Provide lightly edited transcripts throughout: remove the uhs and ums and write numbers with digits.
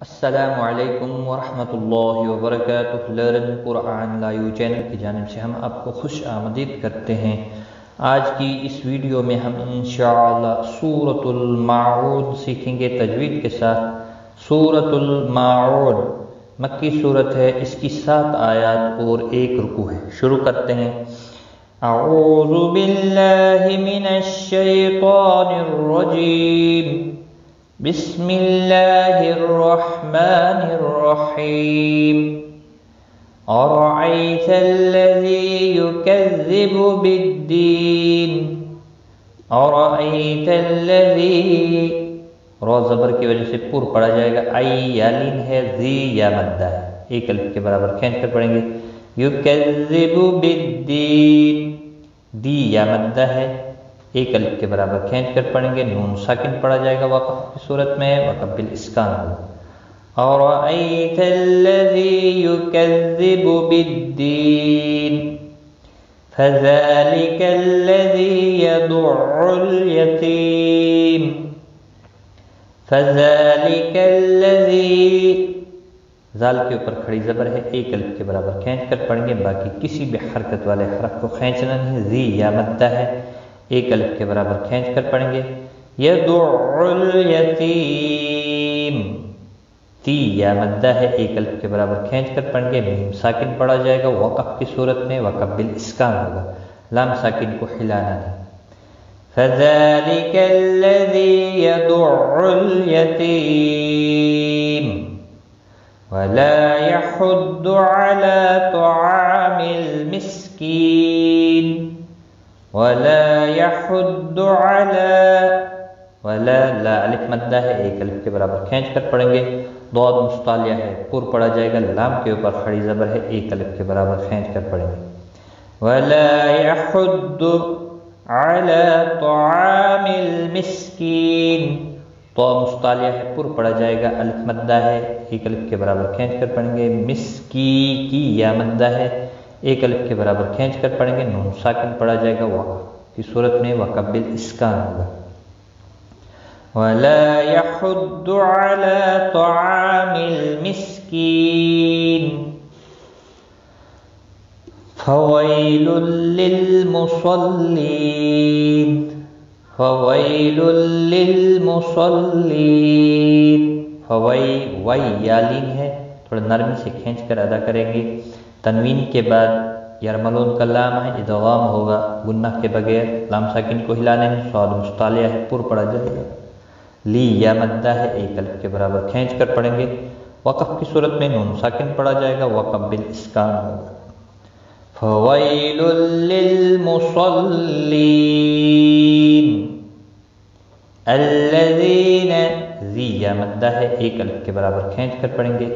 السلام علیکم ورحمۃ اللہ وبرکاتہ۔ لرن قرآن لائیو چینل کی جانب سے ہم آپ کو خوش آمدید کرتے ہیں۔ آج کی اس ویڈیو میں ہم انشاءاللہ سورۃ الماعون سیکھیں گے تجوید کے ساتھ۔ سورۃ الماعون مکی صورت ہے، اس کی 7 آیات اور 1 رکوع ہے۔ شروع کرتے ہیں۔ اعوذ باللہ من الشیطان الرجیم، بسم اللہ الرحمن الرحیم۔ ارأیت الذی یکذب بالدین، ارأیت الذی، رو زبر کی وجہ سے پر پڑھا جائے گا، ای یا لین ہے، ذی یا مدہ ہے، ایک الف کے برابر کھینچ کر پڑھیں گے۔ یکذب بالدین، دی یا مدہ ہے، ایک الف کے برابر کھینچ کر پڑھیں گے، نون ساکن پڑھا جائے گا وقف کی صورت میں، وقف بالاسکان ہوگا۔ ارأیت الذی یکذب بالدین، فذلک الذی یدع الیتیم، فذلک الذی، زال کے اوپر کھڑی زبر ہے، ایک الف کے برابر کھینچ کر پڑھیں گے، باقی کسی بھی حرکت والے حرف کو کھینچنا نہیں۔ ذی یا مدہ ہے، ایک الف کے برابر کھینچ کر پڑھیں گے۔ یدع الیتیم، تی یا مدہ ہے، ایک الف کے برابر کھینچ کر پڑھیں گے، میم ساکن پڑھا جائے گا وقف کی صورت میں، وقف بالاسکان ہوگا، لام ساکن کو ہلانا نہیں۔ فذلک الذی یدع الیتیم ولا یحض علی طعام المسکین، ولا یحض علی، ولا لا الف مدہ ہے، ایک الف کے برابر کھینچ کر پڑھیں گے، ضاد مستعلیہ ہے، پر پڑھا جائے گا، لام کے اوپر کھڑی زبر ہے، ایک الف کے برابر کھینچ کر پڑھیں گے۔ ولا یحض علی طعام المسکین، تو مستعلیہ ہے، پر پڑھا جائے گا، الف مدہ ہے، ایک الف کے برابر کھینچ کر پڑھیں گے۔ مسکی کی یا مدہ ہے، ایک الف کے برابر کھینچ کر پڑھیں گے، نون ساکن پڑھا جائے گا وقف کی صورت میں، وقف بالاسکان ہوگا۔ ولا یحض علی طعام المسکین، فویل للمصلین، فویل للمصلین، وی یا لین ہے، تھوڑا نرمی سے کھینچ کر ادا کریں گے۔ تنوین کے بعد یرملون کا لام ہے، ادغام ہوگا گنہ کے بغیر، لام ساکن کو ہلانے میں، صاد مستعلیہ ہے، پر پڑھا جائے گا۔ لی یا مدہ ہے، ایک الف کے برابر کھینچ کر پڑھیں گے، وقف کی صورت میں نون ساکن پڑھا جائے گا، وقف بالاسکان ہوگا۔ فویل للمصلین الذین، ذی یا مدہ ہے، ایک الف کے برابر کھینچ کر پڑھیں گے۔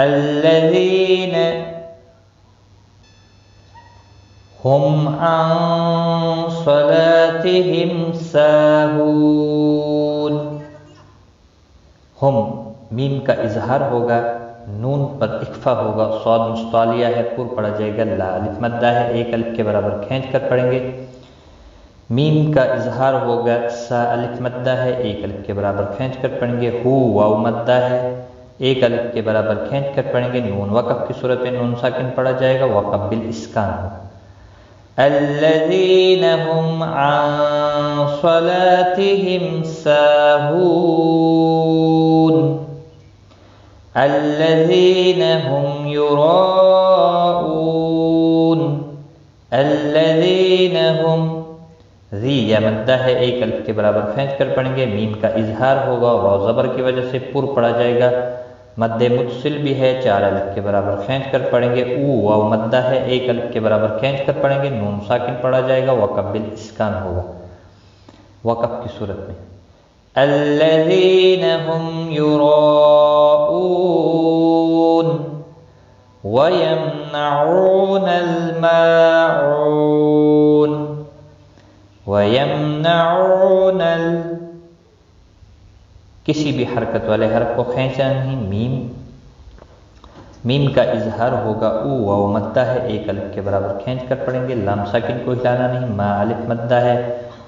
الذین ہم عن صلاتہم ساہون، ہم میم کا اظہار ہوگا، نون پر اکفا ہوگا، صاد مستعلیہ ہے، پر پڑھا جائے گا، لا الف مدہ ہے، ایک الف کے برابر کھینچ کر پڑھیں گے۔ میم کا اظہار ہوگا، سا الف مدہ ہے، ایک الف کے برابر کھینچ کر پڑھیں گے۔ ہو واو مدہ ہے، ایک الف کے برابر کھینچ کر پڑھیں گے، نون وقف کی صورت میں نون ساکن پڑھا جائے گا، وقف بالاسکان ہوگا۔ الذین هم عن صلاتهم ساہون، الذین هم یراؤون، الذین هم، ذی یا مدہ ہے، ایک الف کے برابر کھینچ کر پڑھیں گے، میم کا اظہار ہوگا، را زبر کی وجہ سے پر پڑھا جائے گا، مد متصل بھی ہے، 4 الف کے برابر کھینچ کر پڑھیں گے۔ او واو مدہ ہے، ایک الف کے برابر کھینچ کر پڑھیں گے، نون ساکن پڑھا جائے گا، وقف بالاسکان ہوگا وقف کی صورت میں۔ الذین هم یراؤون ویمنعون الماعون، ویمنعون کسی بھی حرکت والے حرف کو کھینچا نہیں۔ میم کا اظہار ہوگا، او واو مدہ ہے، ایک الف کے برابر کھینچ کر پڑھیں گے، لام ساکن کو ہلانا نہیں۔ ما الف مدہ ہے،